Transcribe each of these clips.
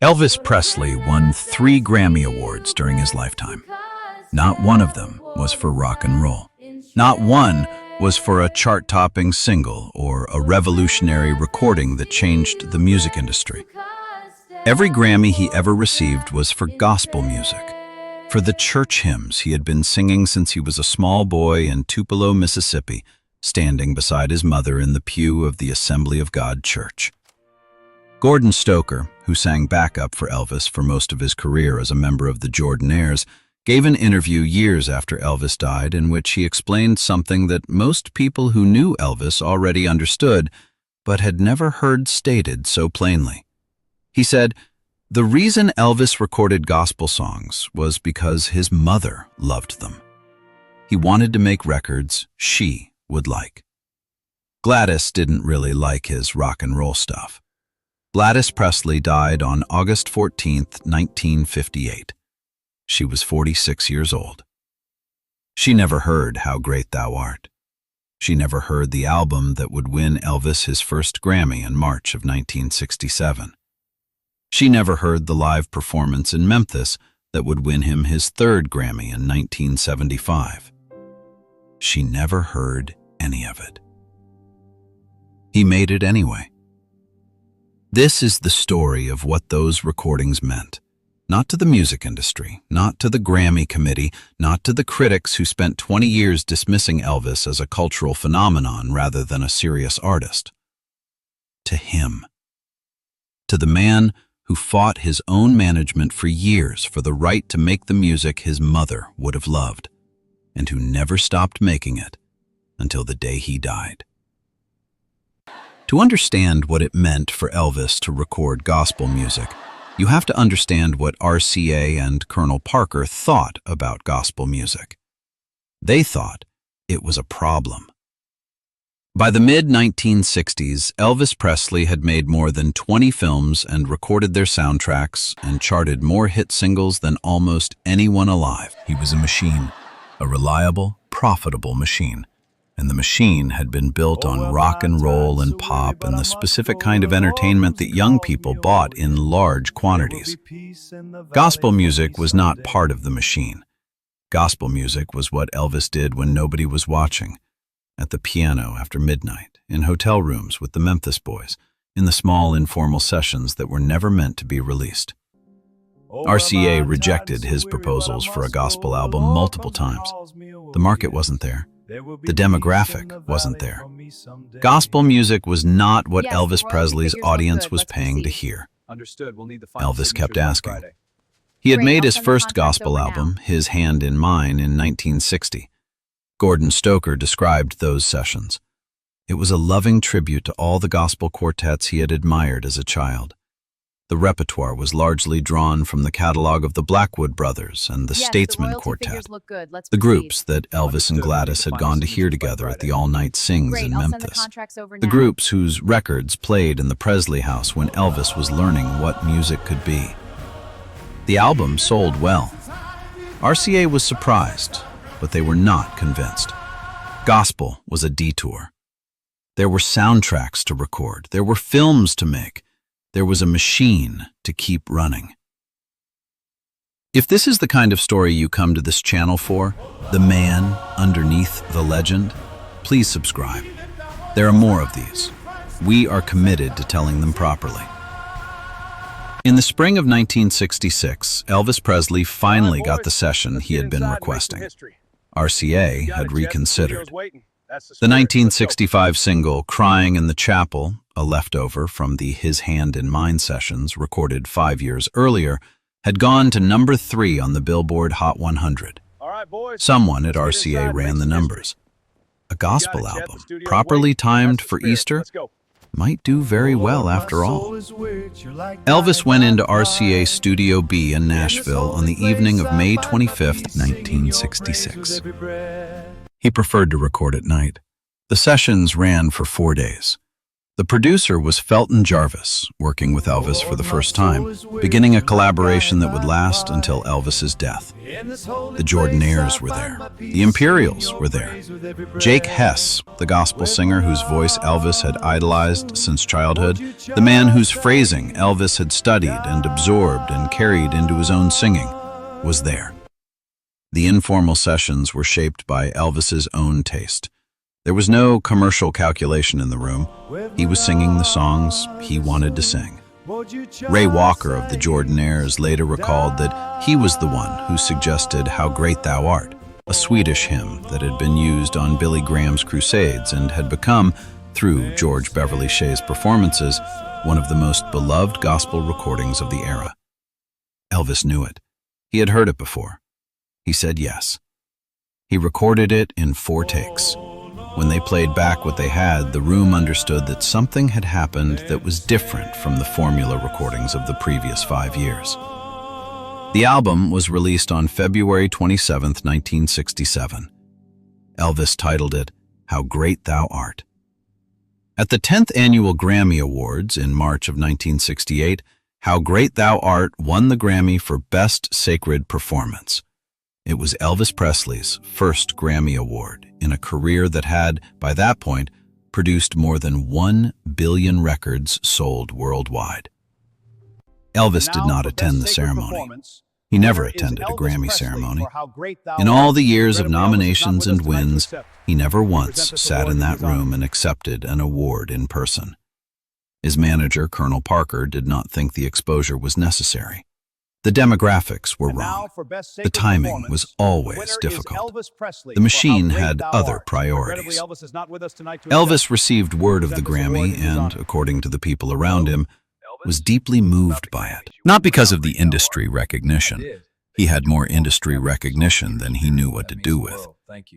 Elvis Presley won 3 Grammy Awards during his lifetime. Not one of them was for rock and roll. Not one was for a chart-topping single or a revolutionary recording that changed the music industry. Every Grammy he ever received was for gospel music, for the church hymns he had been singing since he was a small boy in Tupelo, Mississippi, standing beside his mother in the pew of the Assembly of God Church. Gordon Stoker, who sang backup for Elvis for most of his career as a member of the Jordanaires, gave an interview years after Elvis died in which he explained something that most people who knew Elvis already understood, but had never heard stated so plainly. He said, "The reason Elvis recorded gospel songs was because his mother loved them. He wanted to make records she would like." Gladys didn't really like his rock and roll stuff. Gladys Presley died on August 14, 1958. She was 46 years old. She never heard How Great Thou Art. She never heard the album that would win Elvis his first Grammy in March of 1967. She never heard the live performance in Memphis that would win him his third Grammy in 1975. She never heard any of it. He made it anyway. This is the story of what those recordings meant. Not to the music industry, not to the Grammy committee, not to the critics who spent 20 years dismissing Elvis as a cultural phenomenon rather than a serious artist. To him. To the man who fought his own management for years for the right to make the music his mother would have loved, and who never stopped making it until the day he died. To understand what it meant for Elvis to record gospel music, you have to understand what RCA and Colonel Parker thought about gospel music. They thought it was a problem. By the mid-1960s, Elvis Presley had made more than 20 films and recorded their soundtracks and charted more hit singles than almost anyone alive. He was a machine, a reliable, profitable machine. And the machine had been built on rock and roll and pop and the specific kind of entertainment that young people bought in large quantities. Gospel music was not part of the machine. Gospel music was what Elvis did when nobody was watching, at the piano after midnight, in hotel rooms with the Memphis boys, in the small informal sessions that were never meant to be released. RCA rejected his proposals for a gospel album multiple times. The market wasn't there. The demographic wasn't there. Gospel music was not what Elvis Presley's audience was paying to hear. Elvis kept asking. He had made his first gospel album, His Hand in Mine, in 1960. Gordon Stoker described those sessions. It was a loving tribute to all the gospel quartets he had admired as a child. The repertoire was largely drawn from the catalog of the Blackwood Brothers and the Statesman Quartet, the groups that Elvis and Gladys had gone to hear together at the all-night sings in Memphis, the groups whose records played in the Presley house when Elvis was learning what music could be. The album sold well. RCA was surprised, but they were not convinced. Gospel was a detour. There were soundtracks to record. There were films to make. There was a machine to keep running. If this is the kind of story you come to this channel for, the man underneath the legend, please subscribe. There are more of these. We are committed to telling them properly. In the spring of 1966, Elvis Presley finally got the session he had been requesting. RCA had reconsidered. The 1965 single, Crying in the Chapel, a leftover from the His Hand in Mine sessions recorded 5 years earlier, had gone to number 3 on the Billboard Hot 100. Someone at RCA ran the numbers. A gospel album, properly timed for Easter, might do very well after all. Elvis went into RCA Studio B in Nashville on the evening of May 25, 1966. He preferred to record at night. The sessions ran for 4 days. The producer was Felton Jarvis, working with Elvis for the first time, beginning a collaboration that would last until Elvis's death. The Jordanaires were there. The Imperials were there. Jake Hess, the gospel singer whose voice Elvis had idolized since childhood, the man whose phrasing Elvis had studied and absorbed and carried into his own singing, was there. The informal sessions were shaped by Elvis's own taste. There was no commercial calculation in the room. He was singing the songs he wanted to sing. Ray Walker of the Jordanaires later recalled that he was the one who suggested How Great Thou Art, a Swedish hymn that had been used on Billy Graham's crusades and had become, through George Beverly Shea's performances, one of the most beloved gospel recordings of the era. Elvis knew it. He had heard it before. He said yes. He recorded it in 4 takes. When they played back what they had, the room understood that something had happened that was different from the formula recordings of the previous 5 years. The album was released on February 27, 1967. Elvis titled it, How Great Thou Art. At the 10th Annual Grammy Awards in March of 1968, How Great Thou Art won the Grammy for Best Sacred Performance. It was Elvis Presley's first Grammy Award in a career that had, by that point, produced more than 1 billion records sold worldwide. Elvis did not attend the ceremony. He never attended a Grammy ceremony. In all the years of nominations and wins, he never once sat in that room and accepted an award in person. His manager, Colonel Parker, did not think the exposure was necessary. The demographics were wrong. The timing was always difficult. The machine had other priorities. Elvis received word of the Grammy and, according to the people around him, was deeply moved by it. Not because of the industry recognition. He had more industry recognition than he knew what to do with,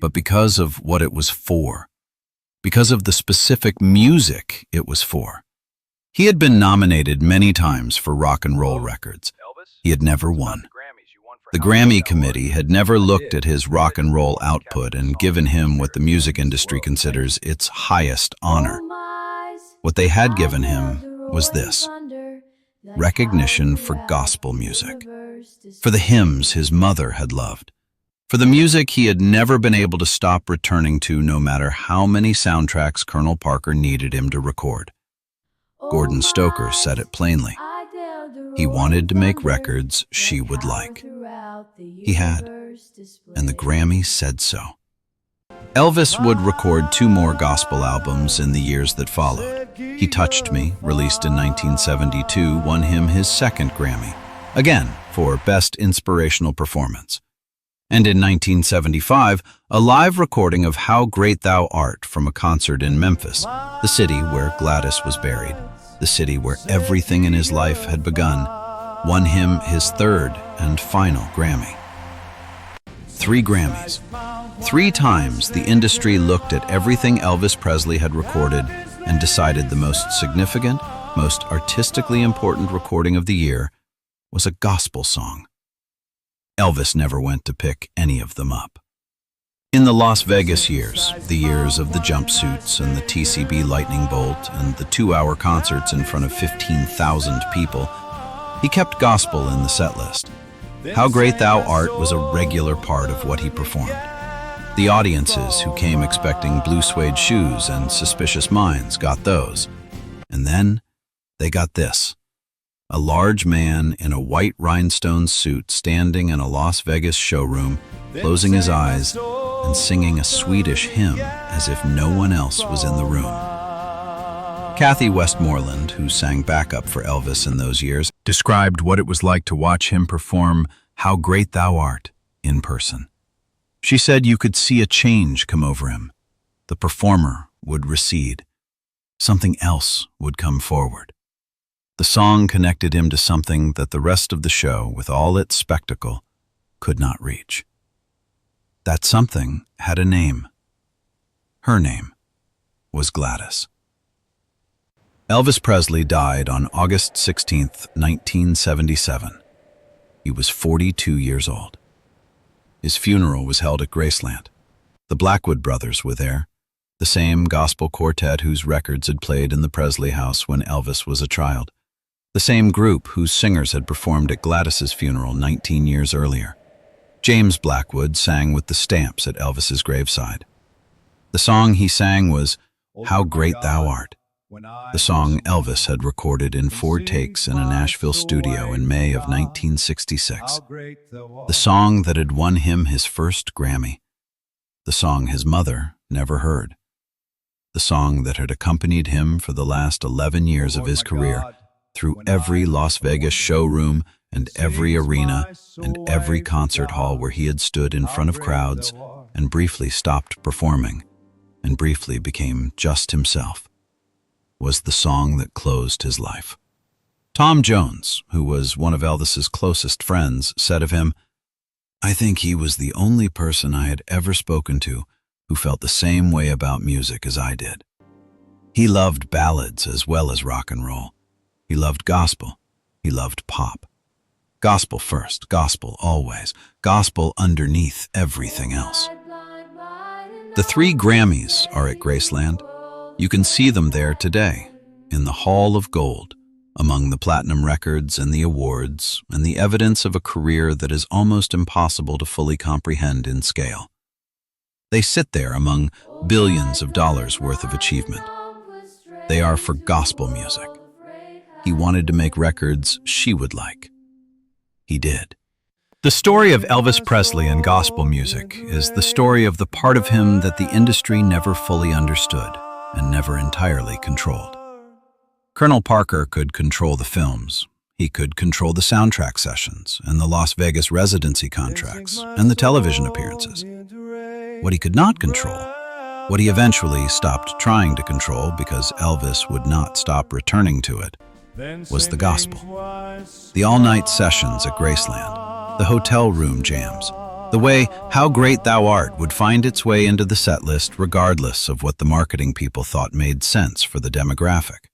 but because of what it was for. Because of the specific music it was for. He had been nominated many times for rock and roll records. He had never won. The Grammy committee had never looked at his rock and roll output and given him what the music industry considers its highest honor. What they had given him was this: recognition for gospel music, for the hymns his mother had loved, for the music he had never been able to stop returning to no matter how many soundtracks Colonel Parker needed him to record. Gordon Stoker said it plainly. He wanted to make records she would like. He had, and the Grammy said so. Elvis would record 2 more gospel albums in the years that followed. He Touched Me, released in 1972, won him his 2nd Grammy, again for Best Inspirational Performance. And in 1975, a live recording of How Great Thou Art from a concert in Memphis, the city where Gladys was buried, the city where everything in his life had begun, won him his 3rd and final Grammy. 3 Grammys. 3 times the industry looked at everything Elvis Presley had recorded and decided the most significant, most artistically important recording of the year was a gospel song. Elvis never went to pick any of them up. In the Las Vegas years, the years of the jumpsuits and the TCB lightning bolt and the 2-hour concerts in front of 15,000 people, he kept gospel in the set list. How Great Thou Art was a regular part of what he performed. The audiences who came expecting blue suede shoes and suspicious minds got those. And then they got this: a large man in a white rhinestone suit standing in a Las Vegas showroom, closing his eyes and singing a Swedish hymn as if no one else was in the room. Kathy Westmoreland, who sang backup for Elvis in those years, described what it was like to watch him perform How Great Thou Art in person. She said you could see a change come over him. The performer would recede. Something else would come forward. The song connected him to something that the rest of the show, with all its spectacle, could not reach. That something had a name. Her name was Gladys. Elvis Presley died on August 16, 1977. He was 42 years old. His funeral was held at Graceland. The Blackwood brothers were there. the same gospel quartet whose records had played in the Presley house when Elvis was a child, the same group whose singers had performed at Gladys's funeral 19 years earlier. James Blackwood sang with the Stamps at Elvis's graveside. The song he sang was "How Great Thou Art," the song Elvis had recorded in 4 takes in a Nashville studio in May of 1966, the song that had won him his first Grammy, the song his mother never heard, the song that had accompanied him for the last 11 years of his career through every Las Vegas showroom and every arena and every concert hall where he had stood in front of crowds and briefly stopped performing and briefly became just himself, was the song that closed his life. Tom Jones, who was one of Elvis's closest friends, said of him, "I think he was the only person I had ever spoken to who felt the same way about music as I did. He loved ballads as well as rock and roll. He loved gospel. He loved pop. Gospel first, gospel always, gospel underneath everything else." The 3 Grammys are at Graceland. You can see them there today, in the Hall of Gold, among the platinum records and the awards and the evidence of a career that is almost impossible to fully comprehend in scale. They sit there among billions of dollars worth of achievement. They are for gospel music. He wanted to make records she would like. He did. The story of Elvis Presley and gospel music is the story of the part of him that the industry never fully understood and never entirely controlled. Colonel Parker could control the films. He could control the soundtrack sessions and the Las Vegas residency contracts and the television appearances. What he could not control, what he eventually stopped trying to control because Elvis would not stop returning to it, was the gospel. The all-night sessions at Graceland, the hotel room jams, the way "How Great Thou Art" would find its way into the set list regardless of what the marketing people thought made sense for the demographic.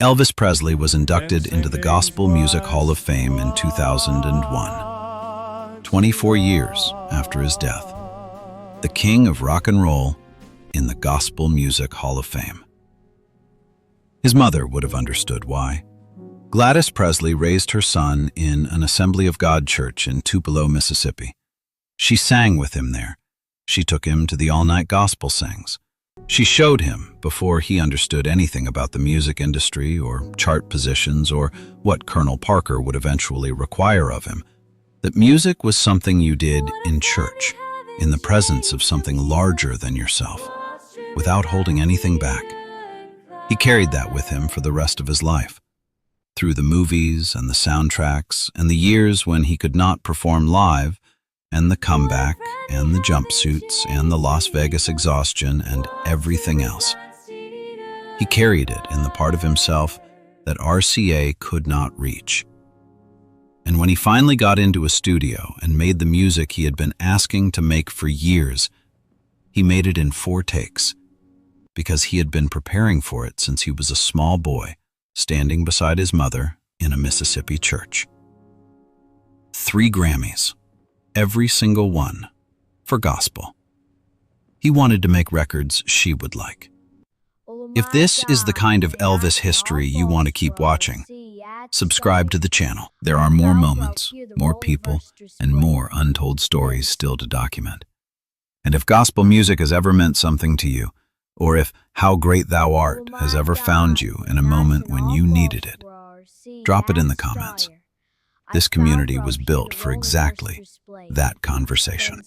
Elvis Presley was inducted into the Gospel Music Hall of Fame in 2001, 24 years after his death. The king of rock and roll in the Gospel Music Hall of Fame. His mother would have understood why. Gladys Presley raised her son in an Assembly of God church in Tupelo, Mississippi. She sang with him there. She took him to the all-night gospel sings. She showed him, before he understood anything about the music industry or chart positions or what Colonel Parker would eventually require of him, that music was something you did in church, in the presence of something larger than yourself, without holding anything back. He carried that with him for the rest of his life. Through the movies and the soundtracks and the years when he could not perform live, and the comeback and the jumpsuits and the Las Vegas exhaustion and everything else. He carried it in the part of himself that RCA could not reach. And when he finally got into a studio and made the music he had been asking to make for years, he made it in 4 takes, because he had been preparing for it since he was a small boy, standing beside his mother in a Mississippi church. 3 Grammys, every single one, for gospel. He wanted to make records she would like. If this is the kind of Elvis history you want to keep watching, subscribe to the channel. There are more moments, more people, and more untold stories still to document. And if gospel music has ever meant something to you, or if "How Great Thou Art" has ever found you in a moment when you needed it, drop it in the comments. This community was built for exactly that conversation.